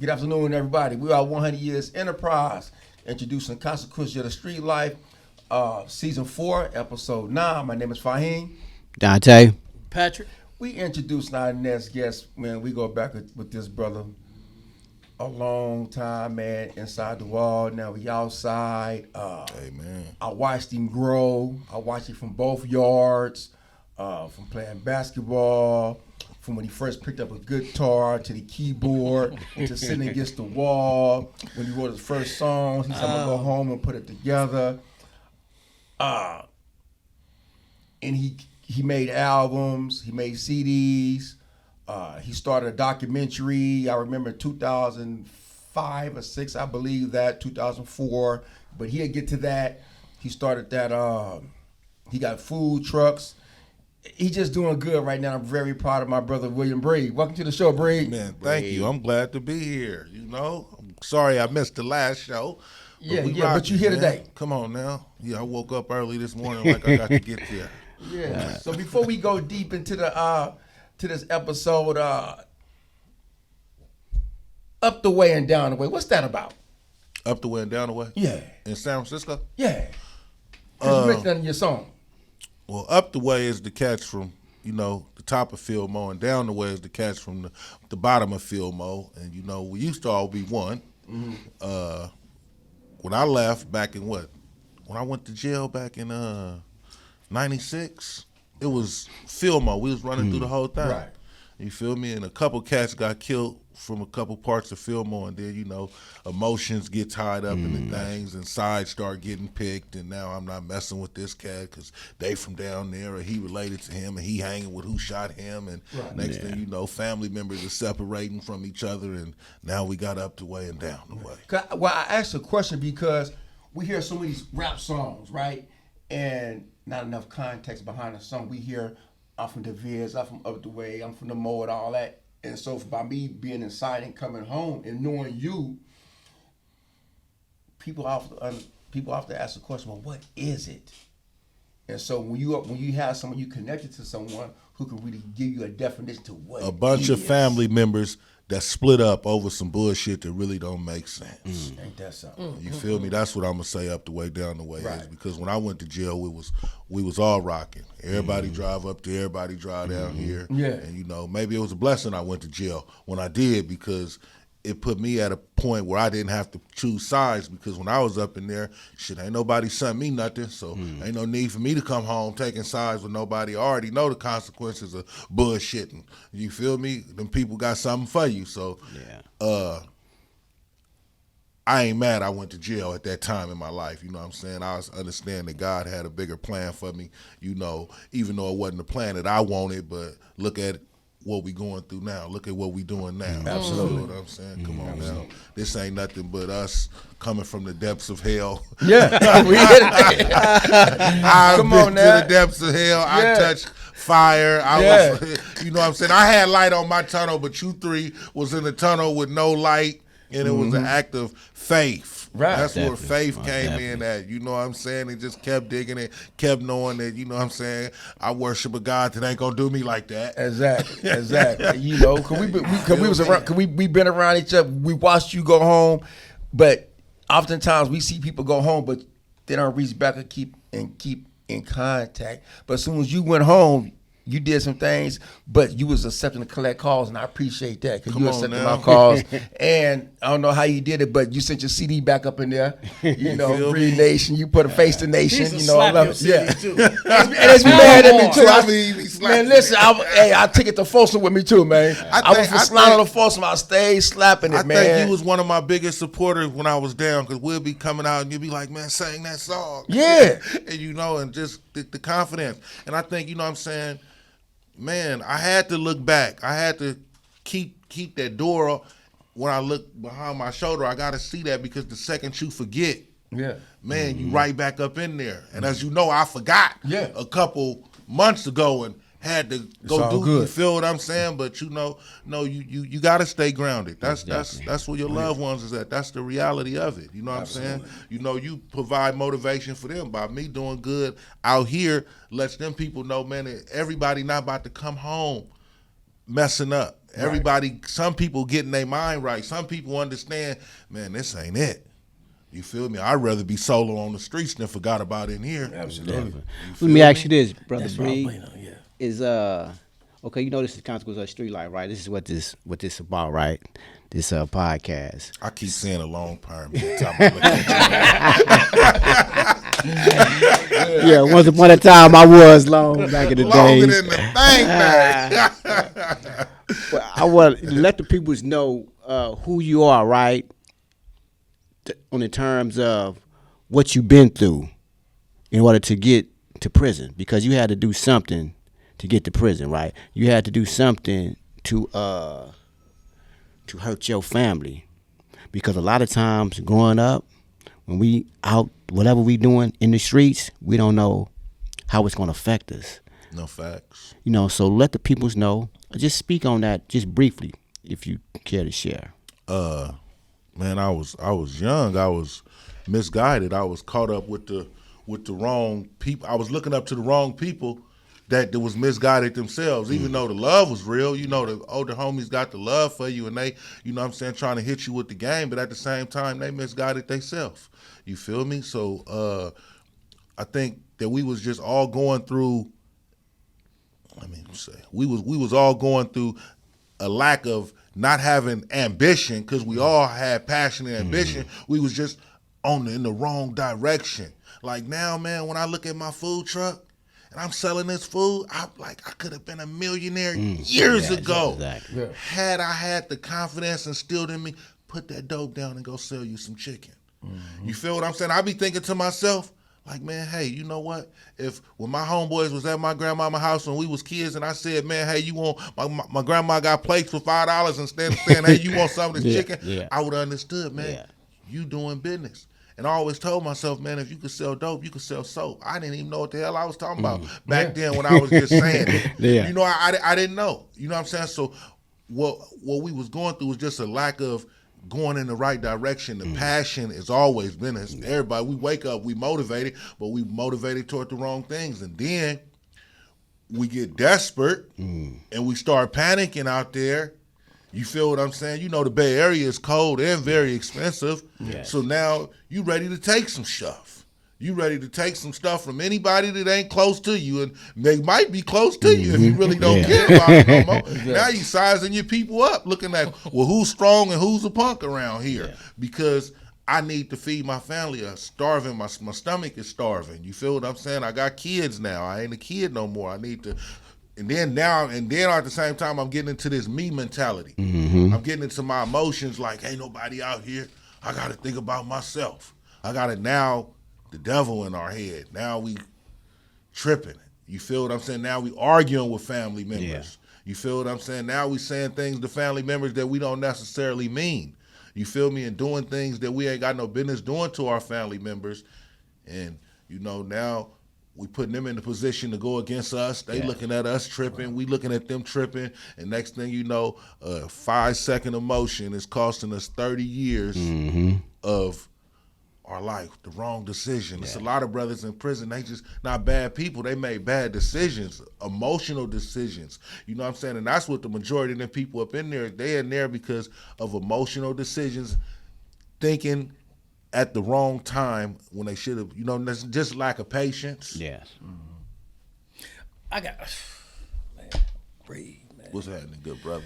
Good afternoon, everybody. We are 100 Years Enterprise, introducing Consequences of the Street Life, Season 4, Episode 9. My name is Fahim. Dante. Patrick. We introduced our next guest, man. We go back with this brother a long time, man, inside the wall. Now we outside. Hey, man. I watched him grow. I watched him from both yards, from playing basketball, from when he first picked up a guitar to the keyboard to sitting against the wall. When he wrote his first songs, he said, I'm going to go home and put it together. And he made albums. He made CDs. He started a documentary. I remember 2005 or 6, I believe that, 2004. But he'll get to that. He started that. He got food trucks. He's just doing good right now. I'm very proud of my brother, William Breed. Welcome to the show, Breed. Man, thank you. I'm glad to be here. I'm sorry I missed the last show. But you here today. Come on now. Yeah, I woke up early this morning like I got to get there. Yeah. So before we go deep into the to this episode, Up the Way and Down the Way, what's that about? Up the way and down the way? Yeah. In San Francisco? Yeah. Because you mentioned that in your song. Well, up the way is the catch from, the top of Fillmoe, and down the way is the catch from the bottom of Fillmoe. And, we used to all be one. Mm-hmm. When I left back in when I went to jail back in 96, it was Fillmoe. We was running through the whole thing. Right. You feel me? And a couple cats got killed from a couple parts of Fillmoe, and then, emotions get tied up in the things, and sides start getting picked, and now I'm not messing with this cat because they from down there, or he related to him, and he hanging with who shot him, and next thing you know, family members are separating from each other, and now we got up the way and down the way. Well, I asked a question because we hear so many rap songs, right? And not enough context behind the song. We hear, I'm from the Viz, I'm from Up the Way, I'm from the Mo and all that. And so by me being inside and coming home and knowing you, people often ask the question, well, what is it? And so when you have someone, you connected to someone who can really give you a definition to what a bunch of family members that split up over some bullshit that really don't make sense. Ain't that something? You feel me? That's what I'm gonna say. Up the way, down the way Right. is because when I went to jail, we was all rocking. Everybody drive up there, everybody drive down here. Yeah. And maybe it was a blessing I went to jail when I did, because it put me at a point where I didn't have to choose sides, because when I was up in there, shit, ain't nobody sent me nothing, so ain't no need for me to come home taking sides with nobody. I already know the consequences of bullshitting. You feel me? Them people got something for you, so I ain't mad I went to jail at that time in my life, you know what I'm saying? I understand that God had a bigger plan for me, even though it wasn't the plan that I wanted, but look at what we going through now. Look at what we doing now. Absolutely. You know what I'm saying? Come on now. This ain't nothing but us coming from the depths of hell. Yeah. We hit it. I've Come been on to now. the depths of hell. Yeah. I touched fire. I was, you know what I'm saying? I had light on my tunnel, but you three was in the tunnel with no light, and it was an act of faith. Right. That's where Definitely. faith came in at. You know what I'm saying? And just kept digging it, kept knowing that, you know what I'm saying, I worship a God that ain't gonna do me like that. Exactly. Cause we been around each other. We watched you go home, but oftentimes we see people go home, but they don't reach back and keep in contact. But as soon as you went home, you did some things, but you was accepting to collect calls, and I appreciate that because Come you on accepted now. my calls. And I don't know how you did it, but you sent your CD back up in there. You know, feel Breed me? Nation. You put a face to Nation. He's a You know, I slap love your it. CD Yeah. too. And it's been mad at me too. Tell me he slapped Man, me. listen, I took it to Folsom with me too, man. I went from Slano to Folsom. I stayed slapping it, I man. think you was one of my biggest supporters when I was down, because we'll be coming out and you'll be like, man, sing that song. Yeah. And and just the confidence. And I think, you know what I'm saying, man, I had to look back. I had to keep that door up. When I look behind my shoulder, I got to see that, because the second you forget, Yeah. man, you right back up in there. And as you know, I forgot Yeah. a couple months ago and had to go all do. good. You feel what I'm saying? But you got to stay grounded. That's where your loved ones is at. That's the reality of it. You know what I'm saying? You provide motivation for them by me doing good out here. Lets them people know, man, that everybody not about to come home messing up. Everybody, some people getting their mind right. Some people understand, man, this ain't it. You feel me? I'd rather be solo on the streets than forgot about in here. Absolutely. Let me ask you this, brother That's what I'm Breed. playing on, yeah. Is okay? You know this is consequence of street life, right? This is what this about, right? This podcast. I keep saying a long perm. Yeah, once upon a time I was long back in the Longer days. than the thing bag. But I want to let the people know who you are, right? On the terms of what you've been through in order to get to prison, because you had to do something to get to prison, right? You had to do something to hurt your family, because a lot of times growing up, when we out, whatever we doing in the streets, we don't know how it's going to affect us. No facts. You know, so let the peoples know. Just speak on that, just briefly, if you care to share. Man, I was young. I was misguided. I was caught up with the wrong people. I was looking up to the wrong people that was misguided themselves. Even though the love was real, you know, the older homies got the love for you, and they, you know what I'm saying, trying to hit you with the game. But at the same time, they misguided themselves. You feel me? So I think that we was just all going through. We was all going through a lack of not having ambition, because we all had passion and ambition. We was just in the wrong direction. Like now, man, when I look at my food truck and I'm selling this food, I'm like, I could have been a millionaire years ago. Exactly. Yeah. Had I had the confidence instilled in me, put that dope down and go sell you some chicken. You feel what I'm saying? I be thinking to myself, like, man, hey, you know what? If when my homeboys was at my grandmama's house when we was kids, and I said, man, hey, you want my grandma got plates for $5, instead of saying, hey, you want some of this chicken? Yeah. I would have understood, man. Yeah. You doing business. And I always told myself, man, if you could sell dope, you could sell soap. I didn't even know what the hell I was talking about back then when I was just saying it. Yeah. You know, I didn't know. You know what I'm saying? So what we was going through was just a lack of going in the right direction. The passion has always been us. Everybody, we wake up, we motivated, but we motivated toward the wrong things. And then we get desperate and we start panicking out there. You feel what I'm saying? You know, the Bay Area is cold and very expensive. Yes. So now you ready to take some stuff. You ready to take some stuff from anybody that ain't close to you, and they might be close to you if you really don't care about it no more. Now you sizing your people up, looking at, well, who's strong and who's a punk around here, because I need to feed my family. I'm starving. My stomach is starving. You feel what I'm saying? I got kids now. I ain't a kid no more. I need to. And then at the same time, I'm getting into this me mentality. I'm getting into my emotions like, ain't nobody out here. I got to think about myself. I got to now, the devil in our head. Now we tripping. You feel what I'm saying? Now we arguing with family members. Yeah. You feel what I'm saying? Now we saying things to family members that we don't necessarily mean. You feel me? And doing things that we ain't got no business doing to our family members. And, you know, now we putting them in the position to go against us. They looking at us tripping. We looking at them tripping. And next thing you know, a 5-second emotion is costing us 30 years of our life, the wrong decision. It's a lot of brothers in prison. They just not bad people. They made bad decisions, emotional decisions. You know what I'm saying? And that's what the majority of them people up in there, they in there because of emotional decisions, thinking at the wrong time when they should have, you know, that's just lack of patience. Yes. I got, man, Breed, man. What's happening, good brother?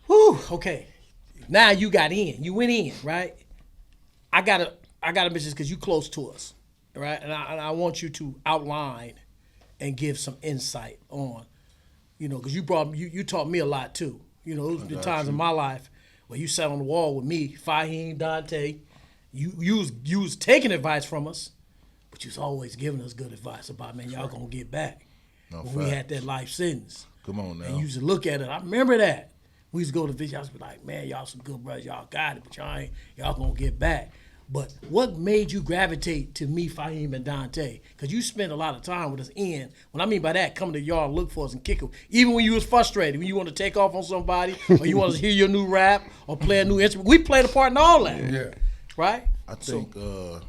Whew, okay. Now you got in. You went in, right? I gotta mention this because you close to us, right? And I want you to outline and give some insight on, you know, because you taught me a lot too. You know, those been times in my life where you sat on the wall with me, Fahim, Dante. You was taking advice from us, but you was always giving us good advice about, man, y'all gonna get back. When we had that life sentence. Come on now. And you used to look at it. I remember that. We used to go to visit. I used to be like, man, y'all some good brothers. Y'all got it, but y'all gonna get back. But what made you gravitate to me, Fahim, and Dante? Because you spent a lot of time with us in. What I mean by that, coming to y'all, look for us and kick them. Even when you was frustrated, when you want to take off on somebody, or you want to hear your new rap, or play a new instrument. We played a part in all that. Yeah. Right? I think with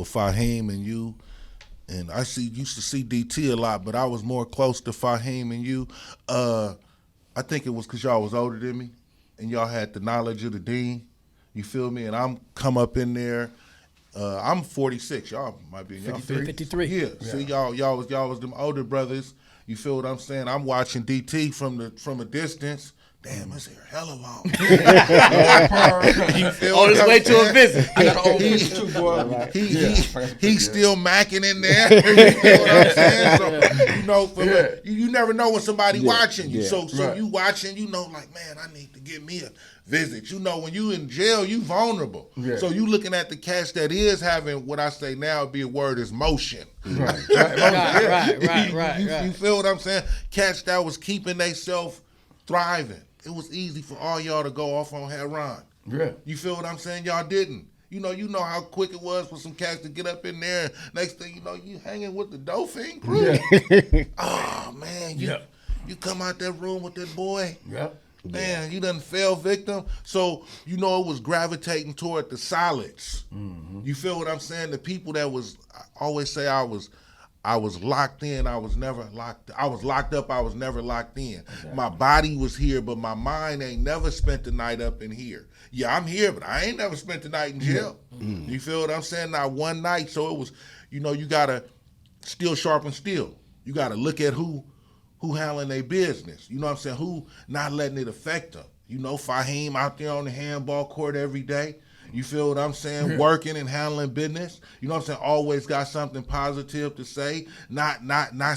Fahim and you and I used to see DT a lot, but I was more close to Fahim and you. I think it was because y'all was older than me, and y'all had the knowledge of the dean. You feel me? And I'm come up in there. I'm 46. Y'all might be in y'all 53. Yeah. See, y'all was them older brothers. You feel what I'm saying? I'm watching DT from a distance. Damn, his hair hella long. You feel On his way what I'm to a saying? visit. I got an old bitch too, boy. He's still macking in there. You know what I'm saying? So, you know, you never know when somebody watching you. Yeah. So you watching, you know, like, man, I need to get me a visit. You know, when you in jail, you vulnerable. Yeah. So you looking at the cats that is having what I say now be a word is motion. Right. You feel what I'm saying? Cats that was keeping themselves thriving. It was easy for all y'all to go off on heroin. Yeah. You feel what I'm saying? Y'all didn't. You know how quick it was for some cats to get up in there. Next thing you know, you hanging with the Dauphin crew. Yeah. Oh man, you come out that room with that boy. Yeah. Man, you done fell victim. So, you know, it was gravitating toward the solids. Mm-hmm. You feel what I'm saying? The people that was, I always say I was locked in. I was never locked. I was locked up. I was never locked in. Okay. My body was here, but my mind ain't never spent the night up in here. Yeah, I'm here, but I ain't never spent the night in jail. Mm-hmm. You feel what I'm saying? Not one night. So it was, you know, you gotta still sharpen steel. You gotta look at who handling their business. You know what I'm saying? Who not letting it affect them. You know, Fahim out there on the handball court every day. You feel what I'm saying? Working and handling business. You know what I'm saying? Always got something positive to say. Not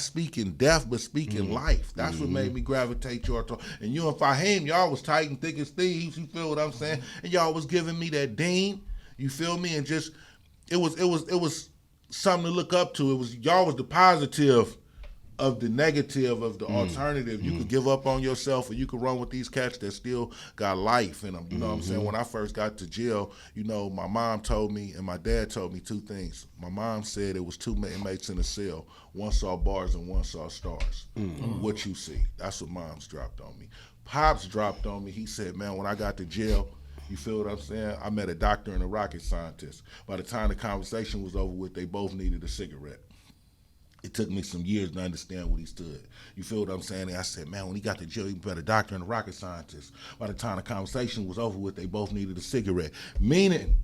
speaking death, but speaking life. That's what made me gravitate toward. And you and Fahim, y'all was tight and thick as thieves. You feel what I'm saying? And y'all was giving me that dean. You feel me? And just it was something to look up to. It was y'all was the positive of the negative of the alternative. You could give up on yourself, or you could run with these cats that still got life in them. You know what I'm saying? When I first got to jail, you know, my mom told me and my dad told me two things. My mom said it was two inmates in a cell. One saw bars and one saw stars. What you see? That's what mom's dropped on me. Pops dropped on me. He said, man, when I got to jail, you feel what I'm saying? I met a doctor and a rocket scientist. By the time the conversation was over with, they both needed a cigarette. It took me some years to understand what he stood. You feel what I'm saying? And I said, man, when he got to jail, he met a doctor and a rocket scientist. By the time the conversation was over with, they both needed a cigarette. Meaning,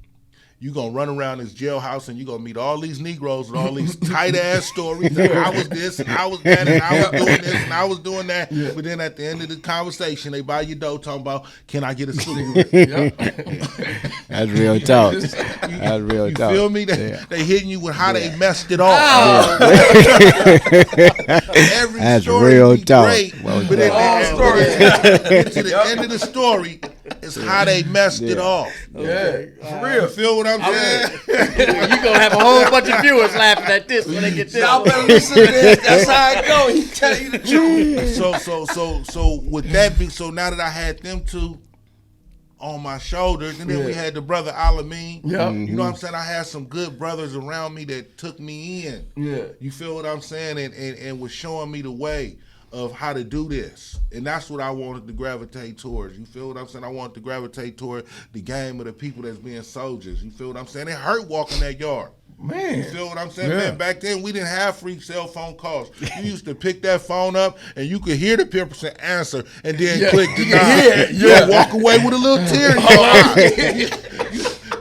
you gonna run around this jailhouse and you gonna meet all these Negroes with all these tight ass stories. That I was this and I was that and I was doing this and I was doing that. Yeah. But then at the end of the conversation, they buy your dough talking about, can I get a cigarette? That's real talk. That's real you talk. You feel me? They hitting you with how they messed it off. Every That's story real be talk. great, Well, but at to the end of the story, it's how they messed it off. Yeah, for real. You feel what I'm saying? You gonna have a whole bunch of viewers laughing at this when they get this. Y'all better listen to this. That's how it go. He tell you the truth. So with that being, so now that I had them two on my shoulders, and then we had the brother Alameen. Yeah. You know what I'm saying? I had some good brothers around me that took me in. Yeah. You feel what I'm saying? And was showing me the way of how to do this. And that's what I wanted to gravitate towards. You feel what I'm saying? I wanted to gravitate toward the game of the people that's being soldiers. You feel what I'm saying? It hurt walking that yard. Man. You feel what I'm saying? Yeah. Man, back then we didn't have free cell phone calls. You used to pick that phone up and you could hear the person answer and then click deny. You walk away with a little tear in your eye.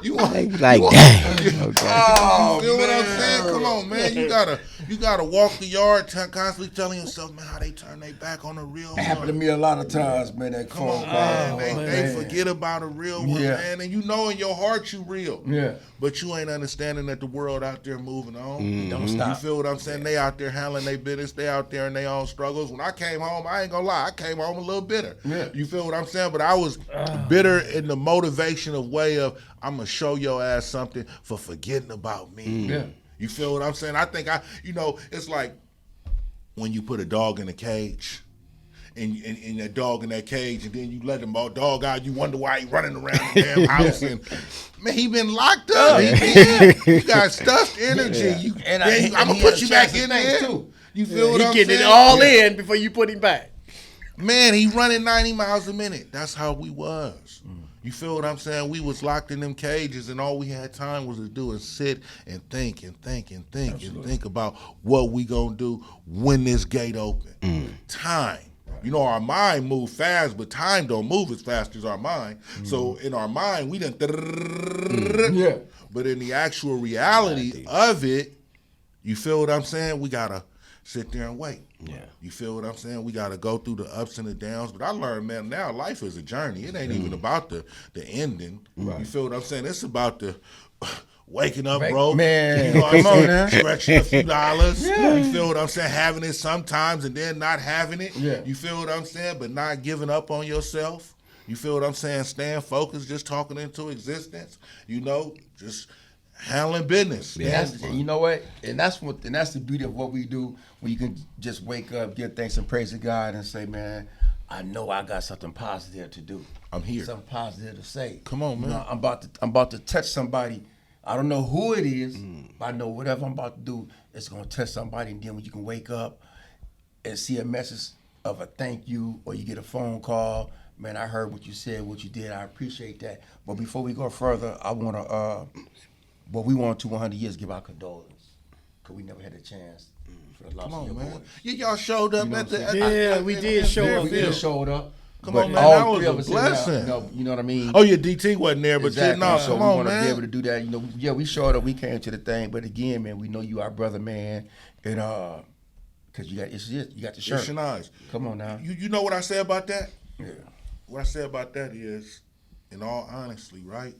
You like, damn. You feel what I'm saying? Come on, man. You gotta walk the yard, constantly telling yourself, man, how they turn their back on a real one. It happened to me a lot of times, man. That Come on, man. They forget about a real one, man. And you know in your heart you real. Yeah. But you ain't understanding that the world out there moving on. Don't stop. You feel what I'm saying? They out there handling their business. They out there in their own struggles. When I came home, I ain't gonna lie, I came home a little bitter. Yeah. You feel what I'm saying? But I was bitter in the motivation of way of, I'm gonna show your ass something for forgetting about me. Yeah. You feel what I'm saying? I think it's like when you put a dog in a cage and that dog in that cage and then you let him dog out, you wonder why he running around the damn house and man, he been locked up. He got stuffed energy. I'm gonna put you back in there too. You feel what I'm saying? He getting it all in before you put him back. Man, he running 90 miles a minute. That's how we was. You feel what I'm saying? We was locked in them cages, and all we had time was to do is sit and think and think and think and think about what we gonna do when this gate open. Time. You know, our mind move fast, but time don't move as fast as our mind. So in our mind, we done. Yeah. But in the actual reality of it, you feel what I'm saying? We gotta sit there and wait. Yeah. You feel what I'm saying? We gotta go through the ups and the downs. But I learned, man, now life is a journey. It ain't even about the ending. You feel what I'm saying? It's about the waking up, bro. Man, you know what I'm come on saying? now. Stretching a few dollars. You feel what I'm saying? Having it sometimes and then not having it. Yeah. You feel what I'm saying? But not giving up on yourself. You feel what I'm saying? Staying focused, just talking into existence. You know, just handling business. And you know what? And that's the beauty of what we do, when you can just wake up, give thanks and praise to God, and say, man, I know I got something positive to do. I'm here. Something positive to say. Come on, man. You know, I'm about to touch somebody. I don't know who it is, but I know whatever I'm about to do, it's gonna touch somebody. And then when you can wake up and see a message of a thank you, or you get a phone call, man, I heard what you said, what you did. I appreciate that. But before we go further, I wanna we want to 100 years give our condolence, because we never had a chance for the loss Come of on, your man. boy. Y'all showed up You know at what the. I'm saying? We did show up. We Yeah. just showed up. Come but on, man, all that three was of a us in there, blessing. you know what I mean? Oh, your DT wasn't there, but Exactly. no, So come we on, want to man. be able to do that. You know, yeah, we showed up, we came to the thing, but again, man, we know you our brother, man, and because you got the shirt. It's your eyes. Come on now. You know what I say about that? Yeah. What I say about that is, in all honesty, right?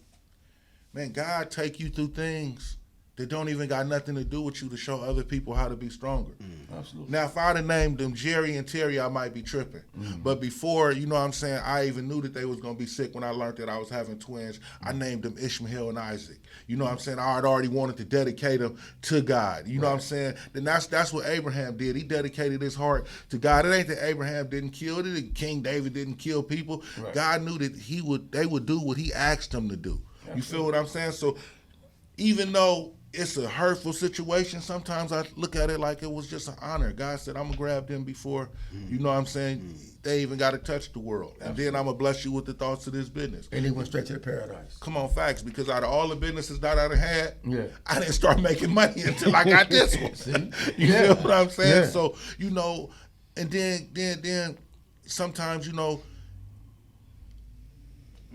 Man, God take you through things that don't even got nothing to do with you to show other people how to be stronger. Absolutely. Now, if I'd have named them Jerry and Terry, I might be tripping. But before, you know what I'm saying, I even knew that they was going to be sick when I learned that I was having twins. I named them Ishmael and Isaac. You know what I'm saying? I had already wanted to dedicate them to God. You know what I'm saying? Then that's what Abraham did. He dedicated his heart to God. It ain't that Abraham didn't kill it. That King David didn't kill people. Right. God knew that they would do what he asked them to do. You feel what I'm saying? So even though it's a hurtful situation, sometimes I look at it like it was just an honor. God said, I'm going to grab them before, you know what I'm saying, they even got to touch the world. And then I'm going to bless you with the thoughts of this business. And they went straight to the paradise. Come on, facts, because out of all the businesses that I had, Yeah. I didn't start making money until I got this one. See? You Yeah. feel what I'm saying? Yeah. So, you know, and then sometimes, you know,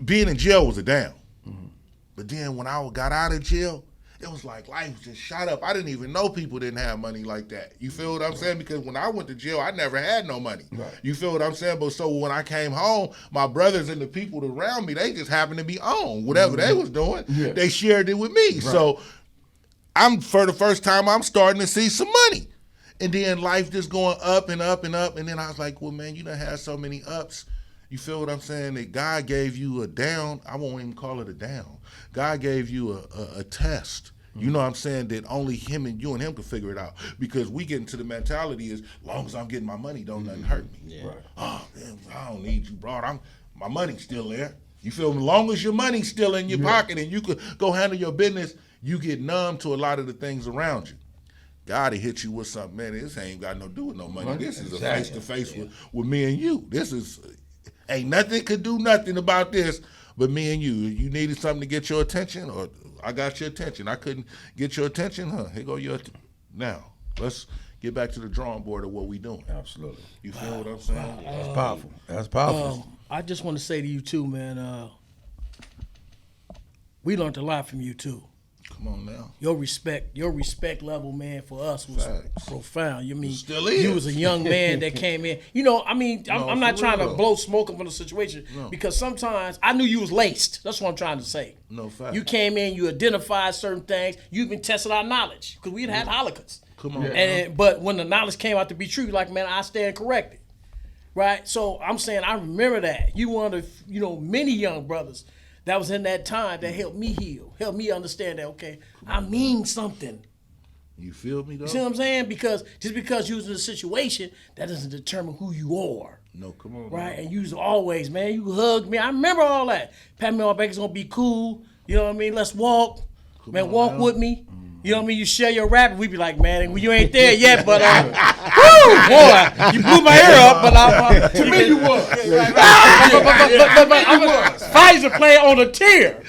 being in jail was a down. But then when I got out of jail, it was like life just shot up. I didn't even know people didn't have money like that. You feel what I'm saying? Because when I went to jail, I never had no money. Right. You feel what I'm saying? But so when I came home, my brothers and the people around me, they just happened to be on whatever they was doing. Yeah. They shared it with me. So for the first time, I'm starting to see some money. And then life just going up and up and up. And then I was like, well, man, you done had so many ups. You feel what I'm saying? That God gave you a down. I won't even call it a down. God gave you a test. You know what I'm saying? That only him and you and him can figure it out. Because we get into the mentality is, as long as I'm getting my money, don't nothing hurt me. Yeah. Right. Oh, man, I don't need you, bro. My money's still there. You feel me? As long as your money's still in your pocket and you could go handle your business, you get numb to a lot of the things around you. God will hit you with something, man. This ain't got no do with no money. This is a face-to-face with me and you. This is, ain't nothing could do nothing about this but me and you. You needed something to get your attention, or I got your attention. I couldn't get your attention, Here go your now. Let's get back to the drawing board of what we doing. Absolutely. You feel what I'm saying? That's powerful. That's powerful. I just want to say to you too, man. We learned a lot from you too. Come on now. Your respect level, man, for us was Facts. profound. You mean Still is. you was a young man that came in. You know, I mean, I'm not for trying to real. blow smoke up on the situation because sometimes I knew you was laced. That's what I'm trying to say. No fact. You came in, you identified certain things. You even tested our knowledge because we had holocaust. Come on. But when the knowledge came out to be true, you're like, man, I stand corrected. Right? So I'm saying I remember that. You one of the, many young brothers that was in that time that helped me heal, helped me understand that, okay, I mean something. You feel me though? You see what I'm saying? Because just because you was in a situation, that doesn't determine who you are. No, come on. Right? Man. And you was always, man, you hugged me. I remember all that. Pat me on my back, it's gonna be cool. You know what I mean? Let's walk. Man, on walk now. with me. You know what I mean? You share your rap, and we be like, man, you ain't there yet, but woo, boy, you blew my ear up. But to me, you was. But Pfizer playing on a tier.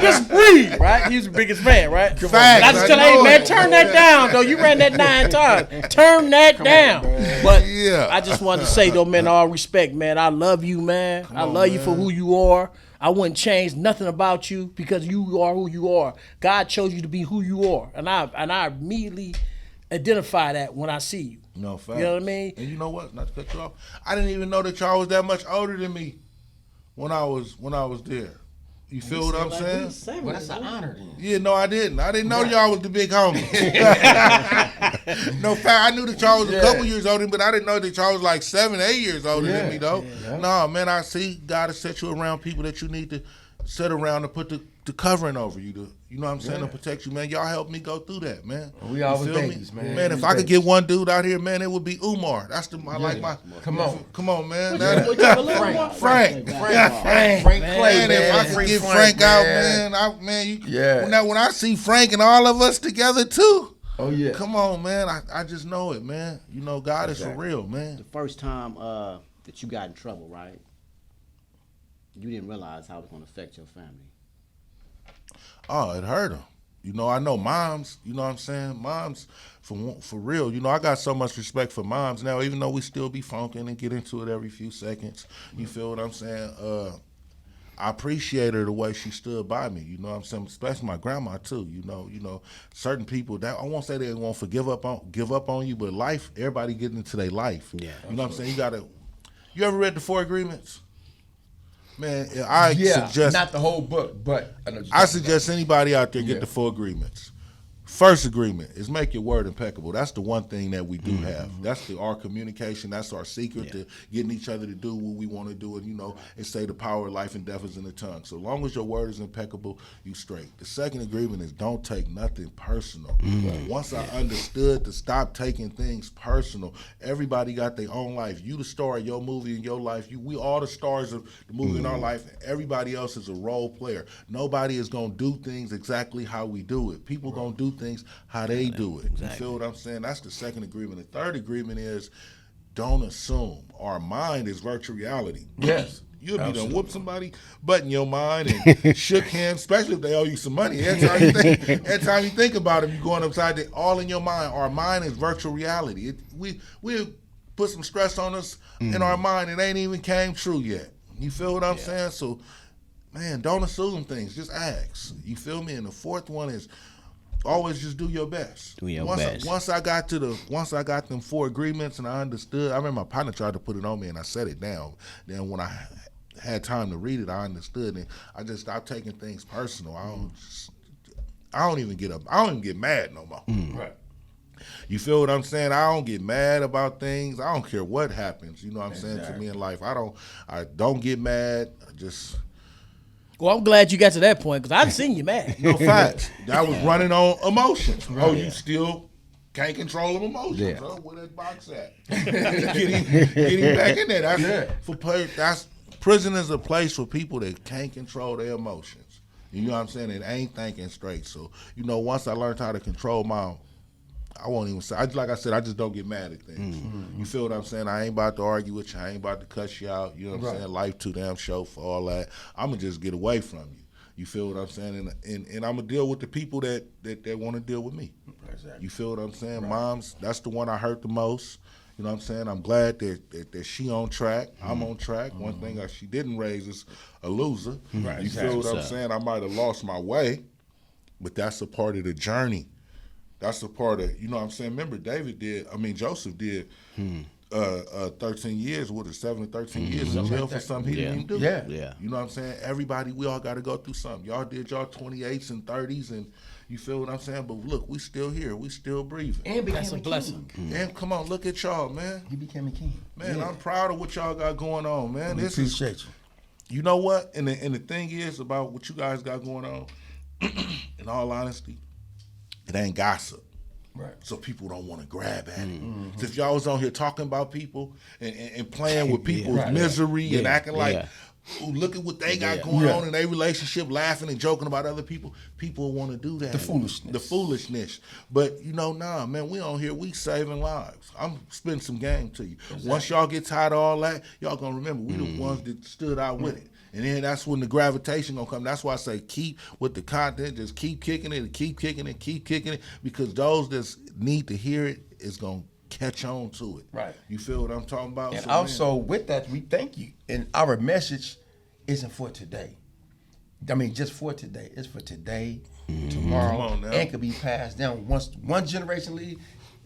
Just breathe, right? He's the biggest fan, right? Facts, I just tell him, hey man, turn that down, though. You ran that 9 times. Turn that down. But I just wanted to say, though, man, all respect, man. I love you, man. I love you for who you are. I wouldn't change nothing about you because you are who you are. God chose you to be who you are, and I immediately identify that when I see you. No, facts. You know what I mean? And you know what? Not to cut you off. I didn't even know that y'all was that much older than me when I was there. You feel what I'm saying? Well, that's an honor then. Yeah, no, I didn't. I didn't know y'all was the big homies. No, fact, I knew that y'all was a couple years older, but I didn't know that y'all was like 7, 8 years older than me, though. No, man, I see God has set you around people that you need to sit around to put the covering over you, you know what I'm saying, to protect you, man. Y'all helped me go through that, man. We always babies, man. Man, if I could get one dude out here, man, it would be Umar. That's my. Come on, man. Frank Clay, Man, if I could get Frank out, man, when I see Frank and all of us together too. Oh yeah. Come on, man. I just know it, man. You know, God is for real, man. The first time that you got in trouble, right? You didn't realize how it was going to affect your family. Oh, it hurt them. You know, I know moms, you know what I'm saying? Moms, for real, you know, I got so much respect for moms now, even though we still be funking and get into it every few seconds. You feel what I'm saying? I appreciate her the way she stood by me, you know what I'm saying? Especially my grandma too, you know, certain people that I won't say they won't give up on you, but life, everybody getting into their life. Yeah. You know what I'm saying? You ever read the 4 Agreements? Man, I suggest not the whole book, but I suggest anybody out there get the 4 Agreements. First agreement is make your word impeccable. That's the one thing that we do have. That's our communication. That's our secret to getting each other to do what we want to do. And, you know, and say the power of life and death is in the tongue. So long as your word is impeccable, you straight. The second agreement is don't take nothing personal. Once I understood to stop taking things personal, everybody got their own life. You the star of your movie in your life. We all the stars of the movie in our life. Everybody else is a role player. Nobody is going to do things exactly how we do it. People going to do things how they do it. Exactly. You feel what I'm saying? That's the second agreement. The third agreement is don't assume. Our mind is virtual reality. Yes. You'll be done whoop somebody, butt in your mind, and shook hands, especially if they owe you some money. Every time you think about them, you're going upside down, all in your mind. Our mind is virtual reality. We put some stress on us in our mind. It ain't even came true yet. You feel what I'm saying? So, man, don't assume things. Just ask. You feel me? And the fourth one is always just do your best. Do your best. Once I got them 4 agreements and I understood, I remember my partner tried to put it on me and I set it down. Then when I had time to read it, I understood, and I just stopped taking things personal. I don't even get mad no more. Right. You feel what I'm saying? I don't get mad about things. I don't care what happens. You know what I'm saying, to me in life. I don't get mad. I just. Well, I'm glad you got to that point because I've seen you mad. No facts. I was running on emotions. Oh, you still can't control them emotions. Yeah. Oh, where that box at? get him back in there. That's prison is a place for people that can't control their emotions. You know what I'm saying? It ain't thinking straight. So, you know, once I learned how to control I won't even say. Like I said, I just don't get mad at things. You feel what I'm saying? I ain't about to argue with you. I ain't about to cuss you out. You know what I'm saying? Life too damn short for all that. I'm going to just get away from you. You feel what I'm saying? And I'm going to deal with the people that want to deal with me. Exactly. You feel what I'm saying? Right. Moms, that's the one I hurt the most. You know what I'm saying? I'm glad that she on track. I'm on track. One thing she didn't raise is a loser. Right. You feel what I'm saying? I might have lost my way, but that's a part of the journey. That's a part of, you know what I'm saying? Remember, Joseph did 13 years, 7 or 13 years in jail for something he didn't even do. Yeah. You know what I'm saying? Everybody, we all got to go through something. Y'all did y'all 28s and 30s, and you feel what I'm saying? But look, we still here. We still breathing. And became That's a blessing. And come on, look at y'all, man. He became a king. Man, I'm proud of what y'all got going on, man. We appreciate you. You know what? And the thing is about what you guys got going on, in all honesty, it ain't gossip. Right. So people don't want to grab at it. So if y'all was on here talking about people and playing with people's misery and acting like ooh, look at what they got going on in their relationship, laughing and joking about other people. People want to do that. The foolishness. But, nah, man, we on here, we saving lives. I'm spitting some game to you. Exactly. Once y'all get tired of all that, y'all going to remember we the ones that stood out with it. And then that's when the gravitation going to come. That's why I say keep with the content. Just keep kicking it and keep kicking it, keep kicking it. Because those that need to hear it is going to catch on to it. Right. You feel what I'm talking about? And also with that, we thank you. And our message isn't for today. I mean, just for today. It's for today, tomorrow, and could be passed down. Once one generation leaves,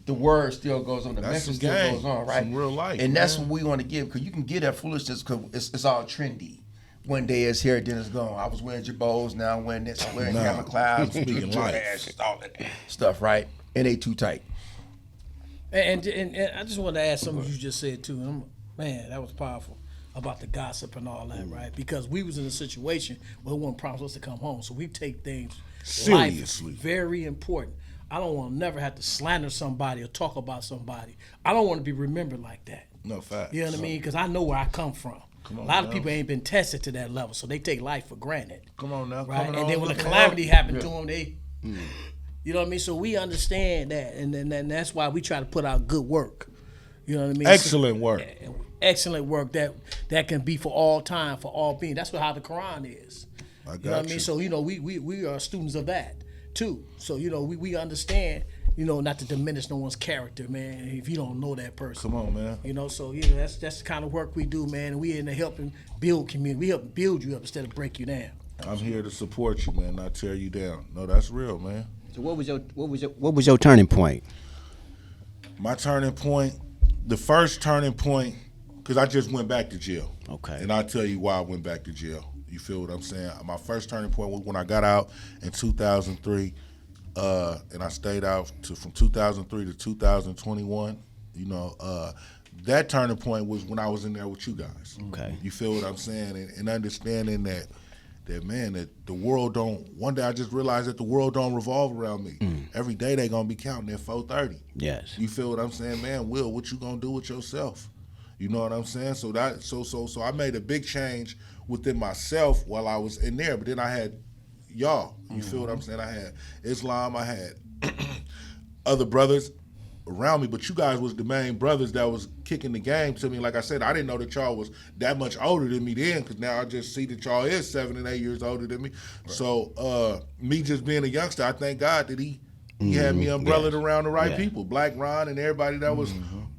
the word still goes on. The message still goes on, right? Some real life. And that's what we want to give, because you can get that foolishness because it's all trendy. One day it's here, then it's gone. I was wearing Jabos, now I'm wearing this. I'm wearing Hammer Clouds, all that stuff, right? And they too tight. And I just wanted to add something you just said too. Man, that was powerful about the gossip and all that, right? Because we was in a situation where one promised us to come home, so we take things seriously. Life very important. I don't want to never have to slander somebody or talk about somebody. I don't want to be remembered like that. No fact. You know what I mean? Because I know where I come from. A lot of people ain't been tested to that level, so they take life for granted. Come on now. Right? And then when a calamity happened to them, they. You know what I mean? So we understand that, and that's why we try to put out good work. You know what I mean? Excellent work. Excellent work that can be for all time, for all being. That's how the Quran is. I got you know what I mean? So we are students of that too. So we understand. Not to diminish no one's character, man. If you don't know that person, come on, man. So that's the kind of work we do, man. We in the helping build community. We help build you up instead of break you down. I'm here to support you, man. Not tear you down. No, that's real, man. So what was your turning point? My turning point, the first turning point, because I just went back to jail. Okay. And I'll tell you why I went back to jail. You feel what I'm saying? My first turning point was when I got out in 2003, and I stayed out from 2003 to 2021. That turning point was when I was in there with you guys. Okay. You feel what I'm saying? And understanding that man, that the world don't. One day I just realized that the world don't revolve around me. Every day they gonna be counting at 4:30. Yes. You feel what I'm saying, man? Will, what you gonna do with yourself? You know what I'm saying? So I made a big change within myself while I was in there. But then I had y'all. You feel what I'm saying? I had Islam. I had other brothers around me, but you guys was the main brothers that was kicking the game to me. Like I said, I didn't know that y'all was that much older than me then, because now I just see that y'all is 7 and 8 years older than me. Right. So me just being a youngster, I thank God that he had me umbrellaed around the right people. Black Ron and everybody that was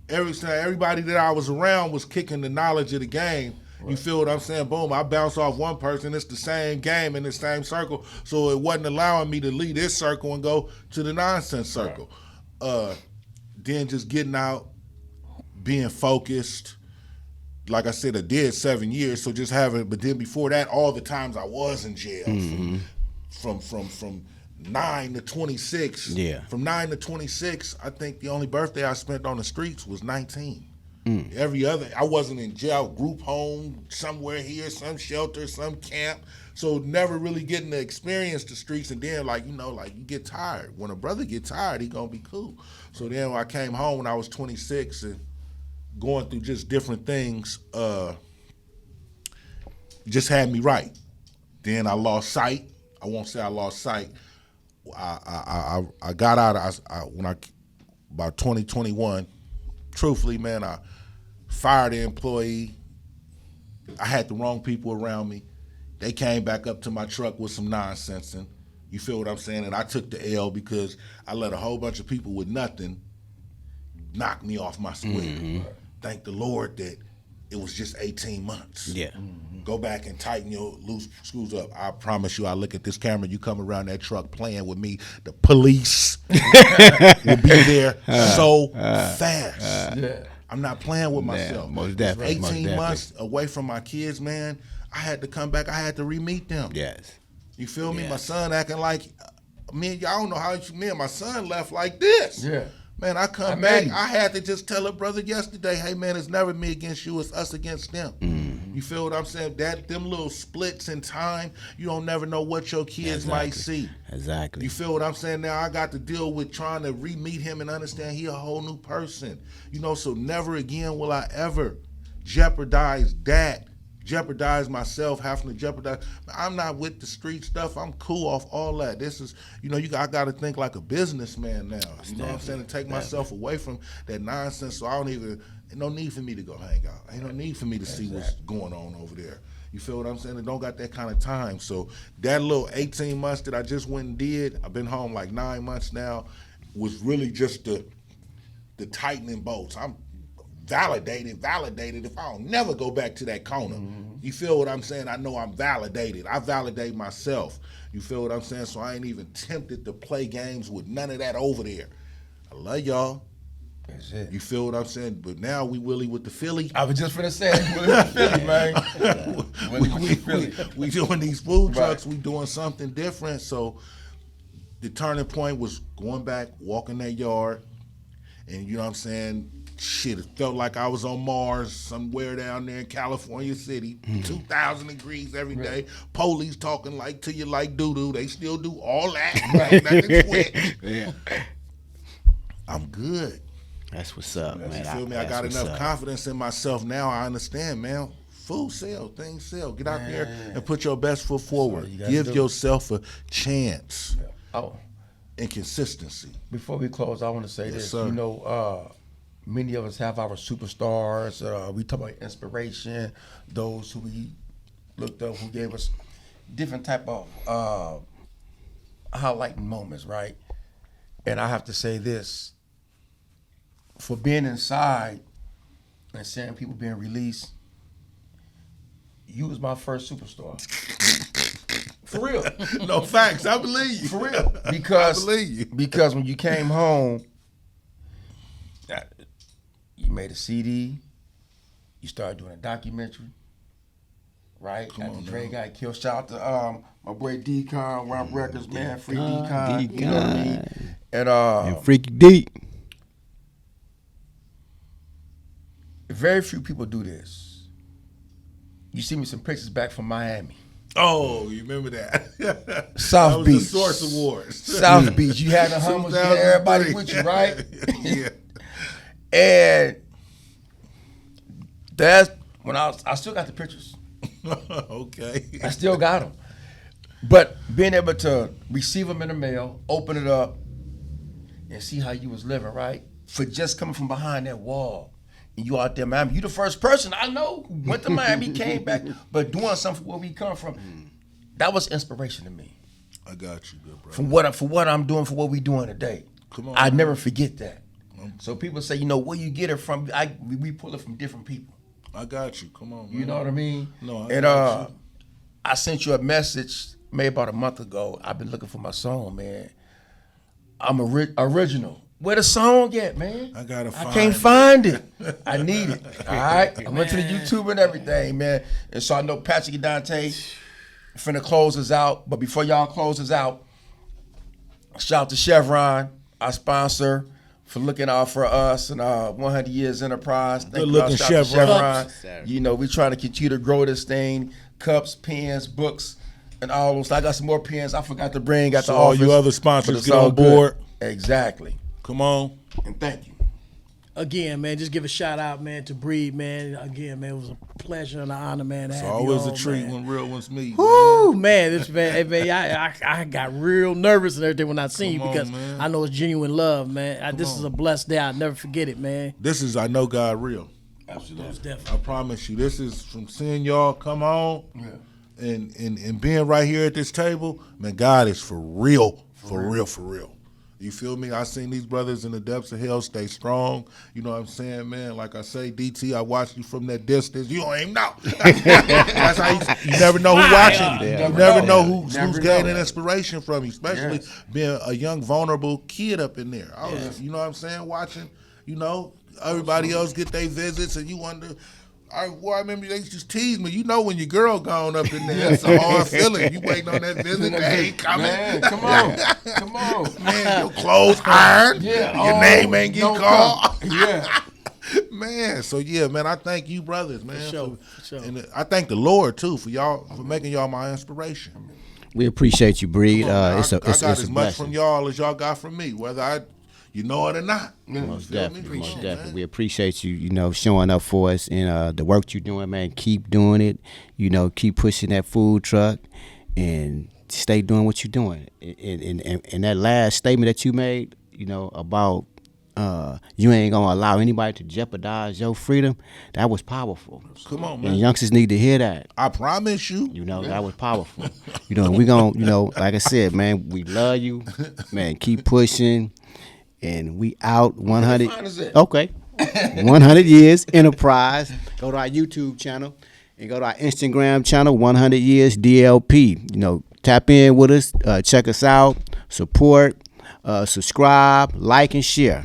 everybody that I was around was kicking the knowledge of the game. Right. You feel what I'm saying? Boom, I bounce off one person, it's the same game in the same circle. So it wasn't allowing me to leave this circle and go to the nonsense circle. Right. Then just getting out, being focused. Like I said, I did 7 years, so just having. But then before that, all the times I was in jail, from 9 to 26. Yeah. From 9 to 26, I think the only birthday I spent on the streets was 19. Every other, I wasn't in jail, group home, somewhere here, some shelter, some camp. So never really getting to experience the streets. And then, you get tired. When a brother get tired, he gonna be cool. So then when I came home when I was 26 and going through just different things, just had me right. Then I lost sight. I won't say I lost sight. I got out about 2021. Truthfully, man, I fired an employee. I had the wrong people around me. They came back up to my truck with some nonsense, and you feel what I'm saying? And I took the L because I let a whole bunch of people with nothing knock me off my square. Thank the Lord that it was just 18 months. Yeah. Go back and tighten your loose screws up. I promise you, I look at this camera, you come around that truck playing with me, the police will be there so fast. Yeah. I'm not playing with myself. Most definitely. 18 months away from my kids, man. I had to come back. I had to re-meet them. Yes. You feel me? My son acting like me and y'all don't know how me and my son left like this. Yeah. Man, I come back. I had to just tell a brother yesterday, hey man, it's never me against you, it's us against them. You feel what I'm saying? Them little splits in time, you don't never know what your kids might see. Exactly. You feel what I'm saying? Now I got to deal with trying to re-meet him and understand he a whole new person. So never again will I ever jeopardize that jeopardize myself, having to jeopardize. I'm not with the street stuff. I'm cool off all that. This is, I got to think like a businessman now. You know what I'm saying? To take myself away from that nonsense, so ain't no need for me to go hang out. Ain't no need for me to see what's going on over there. You feel what I'm saying? I don't got that kind of time. So that little 18 months that I just went and did, I've been home like 9 months now, was really just the tightening bolts. I'm validated. If I don't never go back to that corner. You feel what I'm saying? I know I'm validated. I validate myself. You feel what I'm saying? So I ain't even tempted to play games with none of that over there. I love y'all. That's it. You feel what I'm saying? But now we Willie with the Philly. I was just finna say, Willie with the Philly, man. we doing these food trucks. We doing something different. So the turning point was going back, walking that yard, and you know what I'm saying? Shit, it felt like I was on Mars somewhere down there in California City. 2,000 degrees every day. Police talking like to you like doo-doo. They still do all that. Right? Nothing quit. Yeah. I'm good. That's what's up, man. You feel me? I got enough confidence in myself now. I understand, man. Food sell, things sell. Get out there and put your best foot forward. Give yourself a chance. Oh, and consistency. Before we close, I want to say this. Sir. Many of us have our superstars. We talk about inspiration, those who we looked up, who gave us different type of highlighting moments, right? And I have to say this. For being inside and seeing people being released, you was my first superstar. For real. No facts. I believe you. For real. Because, I believe you. Because when you came home, you made a CD, you started doing a documentary, right? After Dre got killed. Shout out to my boy D-Con, Round Records, man. Free D-Con. You know what I mean? And Freaky D. Very few people do this. You see me some pictures back from Miami. Oh, you remember that? South that was Beach. The Source Awards. South Beach. You had the Hummers, you had everybody with you, right? Yeah. And that's when I still got the pictures. Okay. I still got them. But being able to receive them in the mail, open it up, and see how you was living, right? For just coming from behind that wall. And you out there, Miami. You the first person I know who went to Miami, came back, but doing something for where we come from. That was inspiration to me. I got you, good bro. For what I'm doing, for what we doing today. Come on. I never forget that. So people say, where you get it from? We pull it from different people. I got you. Come on, man. You know what I mean? No, I sent you a message maybe about a month ago. I've been looking for my song, man. I'm original. Where the song at, man? I gotta find I can't find it. I need it. All right? I went to the YouTube and everything, man. And so I know Patrick and Dante finna close us out. But before y'all close us out, shout out to Chevron, our sponsor, for looking out for us and 100 Years Enterprise. Good looking Chevron. We trying to continue to grow this thing. Cups, pens, books, and all those. I got some more pens I forgot to bring. Got So the all office, you other but sponsors it's get all on board. good. Exactly. Come on. And thank you. Again, man, just give a shout out, man, to Breed, man. Again, man, it was a pleasure and an honor, man. To It's have always you a on, treat man. when real ones meet. Woo, man, this man, I got real nervous and everything when I seen you Come on, because man. I know it's genuine love, man. This is a blessed day. I'll never forget it, man. This is I Know God Real. Absolutely. Most I definitely. promise you. This is from seeing y'all come on and being right here at this table. Man, God is for real. For real. You feel me? I seen these brothers in the depths of hell stay strong. You know what I'm saying, man? Like I say, DT, I watched you from that distance. You don't even know. That's how you never know who's watching you. You never know who's gaining inspiration from you, especially being a young, vulnerable kid up in there. I was, you know what I'm saying, watching, everybody else get their visits and you wonder, I remember they just tease me. When your girl gone up in there, it's a hard feeling. You waiting on that visit, they ain't coming. Man, come on. Man, your clothes ironed. Yeah, your name ain't getting called. Yeah. Man, so yeah, man, I thank you brothers, man. For sure. And I thank the Lord too for y'all, for making y'all my inspiration. We appreciate you, Breed. I it's a got as much blessing. from y'all as y'all got from me. Whether you know it or not. Most Feel me? definitely, most Come on, definitely. man. We appreciate you, showing up for us and the work you're doing, man. Keep doing it. Keep pushing that food truck and stay doing what you're doing. And that last statement that you made, about you ain't gonna allow anybody to jeopardize your freedom, that was powerful. Come on, And man. youngsters need to hear that. I promise you. That was powerful. And we gonna, like I said, man, we love you. Man, keep pushing. And we out 100. Fine as it. Okay. 100 Years Enterprise. Go to our YouTube channel and go to our Instagram channel, 100 Years DLP. Tap in with us, check us out, support, subscribe, like, and share.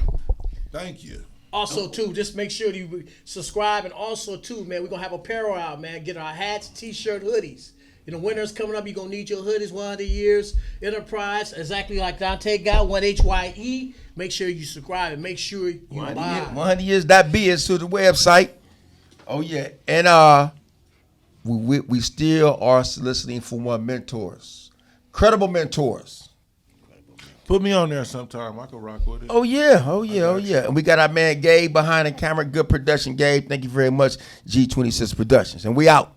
Thank you. Also, too, just make sure you subscribe, and also, too, man, we're going to have apparel out, man. Get our hats, T-shirt, hoodies. Winter's coming up. You're going to need your hoodies, 100 Years Enterprise, exactly like Dante got, 1HYE. Make sure you subscribe and make sure you buy. 100 years that is to the website. Oh yeah, and we still are soliciting for more mentors, credible mentors. Put me on there sometime. I can rock with it. Oh yeah. And we got our man Gabe behind the camera. Good production, Gabe. Thank you very much, G26 Productions, and we out.